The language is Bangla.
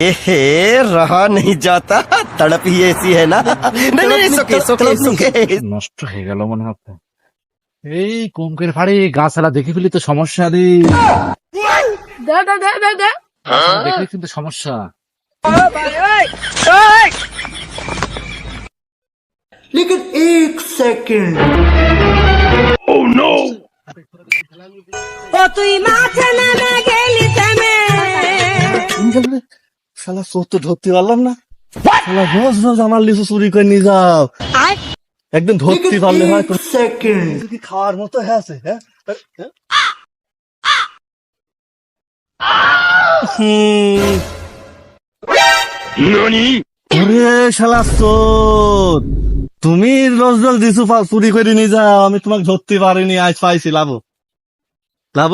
एहे रहा नहीं जाता, तड़प ही ऐसी है ना। नहीं नहीं सुके सुके सुके। নষ্ট হয়ে গেল মনে হচ্ছে। এই কমকের ফাড়ি গাছালা দেখে ফেলি তো সমস্যা রে। দেখলে কিন্তু সমস্যা। लेकिन एक सेकंड ও তুই মাঠে নেমে গেলি থেমে শালা চোর তো ধরতে পারলাম না। শালা রোজ রোজ আমার লিচু চুরি করে নিয়ে যাও, একদিন ধরতে পারলে হয়। एक सेकंड কি খাওয়ার মতো হয়ে আছে? হ্যাঁ ওরে শালা চোর, তুমি রোজ রোজ লিচু চুরি করে নিয়ে যাও, আমি তোমাকে ধরতে পারিনি, আজ পাইছি লাভ লাভ।